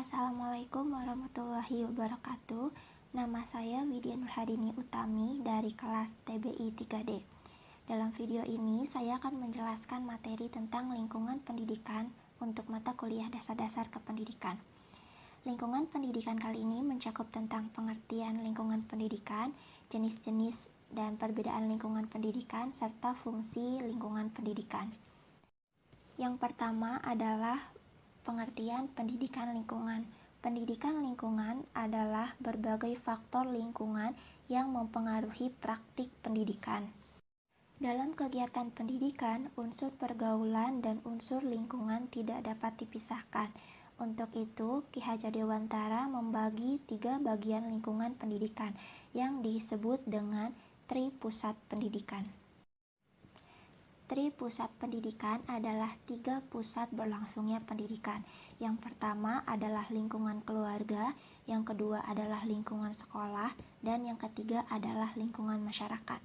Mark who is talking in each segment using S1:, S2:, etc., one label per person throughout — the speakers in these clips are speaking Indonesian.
S1: Assalamualaikum warahmatullahi wabarakatuh. Nama saya Widya Nurhadini Utami dari kelas TBI 3D. Dalam video ini saya akan menjelaskan materi tentang lingkungan pendidikan untuk mata kuliah dasar-dasar kependidikan. Lingkungan pendidikan kali ini mencakup tentang pengertian lingkungan pendidikan, jenis-jenis dan perbedaan lingkungan pendidikan, serta fungsi lingkungan pendidikan. Yang pertama adalah pengertian pendidikan lingkungan. Pendidikan lingkungan adalah berbagai faktor lingkungan yang mempengaruhi praktik pendidikan. Dalam kegiatan pendidikan, unsur pergaulan dan unsur lingkungan tidak dapat dipisahkan. Untuk itu, Ki Hajar Dewantara membagi 3 bagian lingkungan pendidikan yang disebut dengan Tri Pusat Pendidikan. Tri Pusat Pendidikan adalah 3 pusat berlangsungnya pendidikan. Yang pertama adalah lingkungan keluarga, yang kedua adalah lingkungan sekolah, dan yang ketiga adalah lingkungan masyarakat.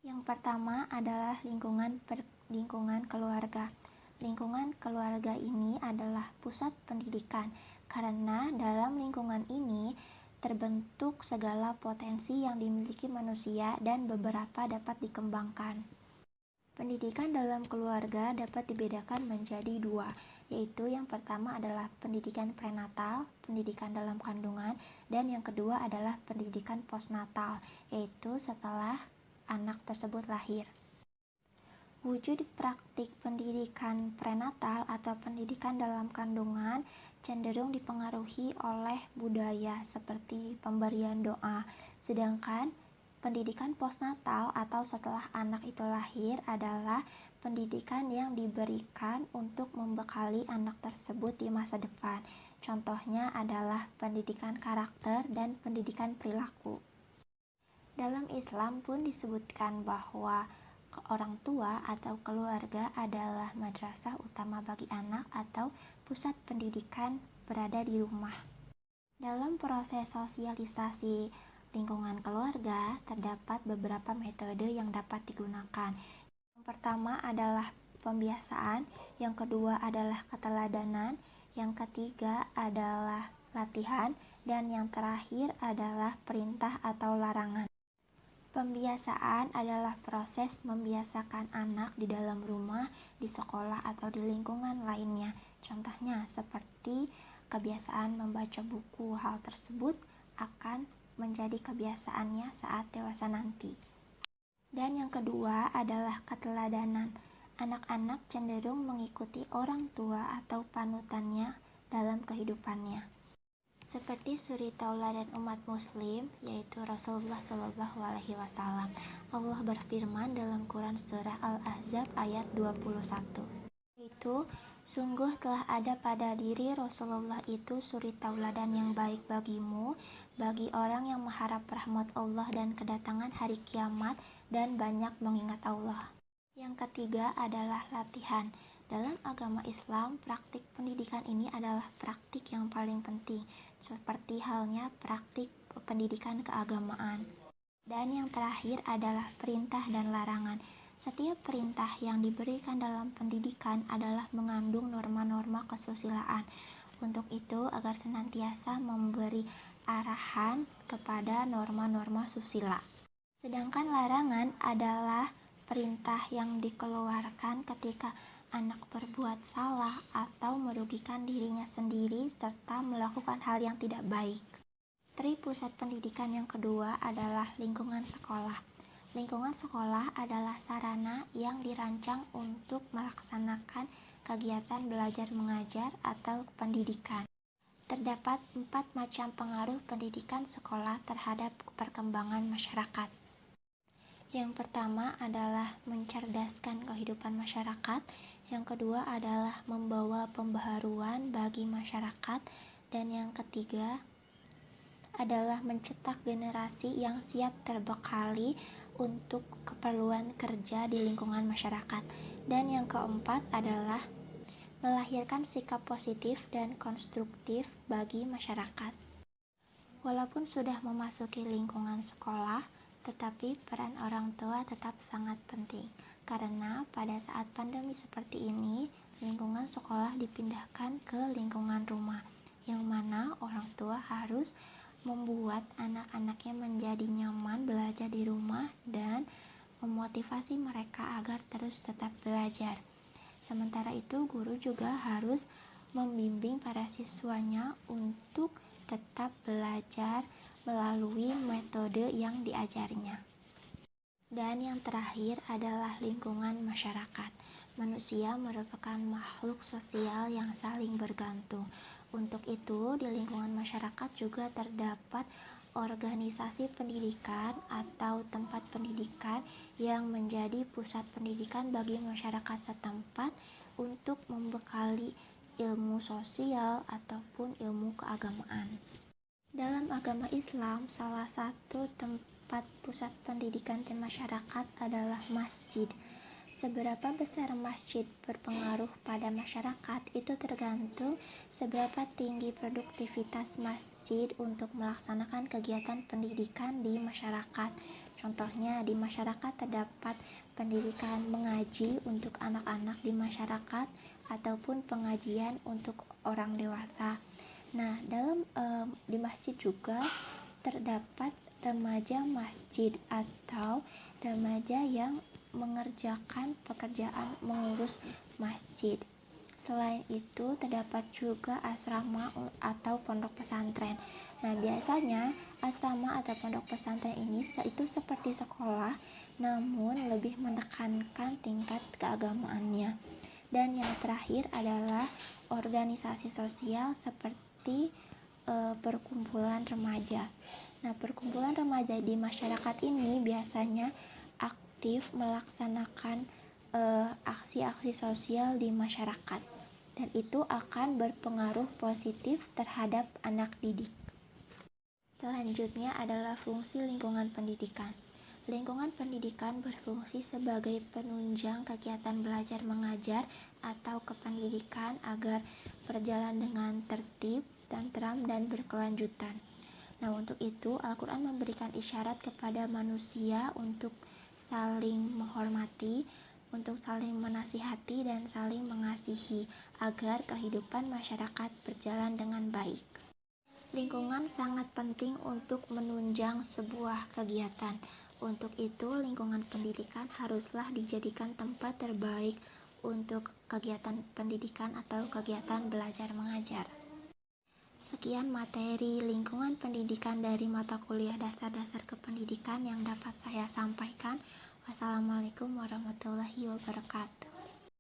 S1: Yang pertama adalah lingkungan keluarga. Lingkungan keluarga ini adalah pusat pendidikan karena dalam lingkungan ini terbentuk segala potensi yang dimiliki manusia dan beberapa dapat dikembangkan. Pendidikan dalam keluarga dapat dibedakan menjadi 2, yaitu yang pertama adalah pendidikan prenatal, pendidikan dalam kandungan, dan yang kedua adalah pendidikan postnatal, yaitu setelah anak tersebut lahir. Wujud praktik pendidikan prenatal atau pendidikan dalam kandungan cenderung dipengaruhi oleh budaya seperti pemberian doa, sedangkan pendidikan postnatal atau setelah anak itu lahir adalah pendidikan yang diberikan untuk membekali anak tersebut di masa depan. Contohnya adalah pendidikan karakter dan pendidikan perilaku. Dalam Islam pun disebutkan bahwa orang tua atau keluarga adalah madrasah utama bagi anak atau pusat pendidikan berada di rumah. Dalam proses sosialisasi lingkungan keluarga, terdapat beberapa metode yang dapat digunakan. Yang pertama adalah pembiasaan, yang kedua adalah keteladanan, yang ketiga adalah latihan, dan yang terakhir adalah perintah atau larangan. Pembiasaan adalah proses membiasakan anak di dalam rumah, di sekolah, atau di lingkungan lainnya. Contohnya seperti kebiasaan membaca buku. Hal tersebut akan menjadi kebiasaannya saat dewasa nanti. Dan yang kedua adalah keteladanan. Anak-anak cenderung mengikuti orang tua atau panutannya dalam kehidupannya. Seperti suri tauladan umat muslim, yaitu Rasulullah SAW. Allah berfirman dalam Quran surah Al-Ahzab ayat 21. Yaitu, sungguh telah ada pada diri Rasulullah itu suri tauladan yang baik bagimu, bagi orang yang mengharap rahmat Allah dan kedatangan hari kiamat dan banyak mengingat Allah. Yang ketiga adalah latihan. Dalam agama Islam, praktik pendidikan ini adalah praktik yang paling penting, seperti halnya praktik pendidikan keagamaan. Dan yang terakhir adalah perintah dan larangan. Setiap perintah yang diberikan dalam pendidikan adalah mengandung norma-norma kesusilaan. Untuk itu, agar senantiasa memberi arahan kepada norma-norma susila. Sedangkan larangan adalah perintah yang dikeluarkan ketika anak berbuat salah atau merugikan dirinya sendiri serta melakukan hal yang tidak baik. Tri pusat pendidikan yang kedua adalah lingkungan sekolah. Lingkungan sekolah adalah sarana yang dirancang untuk melaksanakan kegiatan belajar mengajar atau pendidikan. Terdapat 4 macam pengaruh pendidikan sekolah terhadap perkembangan masyarakat. Yang pertama adalah mencerdaskan kehidupan masyarakat, yang kedua adalah membawa pembaharuan bagi masyarakat, dan yang ketiga adalah mencetak generasi yang siap terbekali untuk keperluan kerja di lingkungan masyarakat, dan yang keempat adalah melahirkan sikap positif dan konstruktif bagi masyarakat. Walaupun sudah memasuki lingkungan sekolah, tetapi peran orang tua tetap sangat penting, karena pada saat pandemi seperti ini, lingkungan sekolah dipindahkan ke lingkungan rumah, yang mana orang tua harus membuat anak-anaknya menjadi nyaman belajar di rumah dan memotivasi mereka agar terus tetap belajar. Sementara itu, guru juga harus membimbing para siswanya untuk tetap belajar melalui metode yang diajarinya. Dan yang terakhir adalah lingkungan masyarakat. Manusia merupakan makhluk sosial yang saling bergantung. Untuk itu, di lingkungan masyarakat juga terdapat organisasi pendidikan atau tempat pendidikan yang menjadi pusat pendidikan bagi masyarakat setempat untuk membekali ilmu sosial ataupun ilmu keagamaan. Dalam agama Islam, salah satu tempat pusat pendidikan di masyarakat adalah masjid. Seberapa besar masjid berpengaruh pada masyarakat itu tergantung seberapa tinggi produktivitas masjid untuk melaksanakan kegiatan pendidikan di masyarakat. Contohnya, di masyarakat terdapat pendidikan mengaji untuk anak-anak di masyarakat ataupun pengajian untuk orang dewasa. Nah, di masjid juga terdapat remaja masjid atau remaja yang mengerjakan pekerjaan mengurus masjid. Selain itu, terdapat juga asrama atau pondok pesantren. Nah, biasanya asrama atau pondok pesantren ini itu seperti sekolah, namun lebih menekankan tingkat keagamaannya. Dan yang terakhir adalah organisasi sosial seperti perkumpulan remaja. Nah, perkumpulan remaja di masyarakat ini biasanya aktif melaksanakan aksi-aksi sosial di masyarakat, dan itu akan berpengaruh positif terhadap anak didik. Selanjutnya adalah fungsi lingkungan pendidikan. Lingkungan pendidikan berfungsi sebagai penunjang kegiatan belajar mengajar atau kependidikan agar berjalan dengan tertib, tentram, dan berkelanjutan. Nah, untuk itu Al-Quran memberikan isyarat kepada manusia untuk saling menghormati, untuk saling menasihati dan saling mengasihi agar kehidupan masyarakat berjalan dengan baik. Lingkungan sangat penting untuk menunjang sebuah kegiatan. Untuk itu, lingkungan pendidikan haruslah dijadikan tempat terbaik untuk kegiatan pendidikan atau kegiatan belajar mengajar. Sekian materi lingkungan pendidikan dari mata kuliah dasar-dasar kependidikan yang dapat saya sampaikan. Wassalamualaikum warahmatullahi wabarakatuh.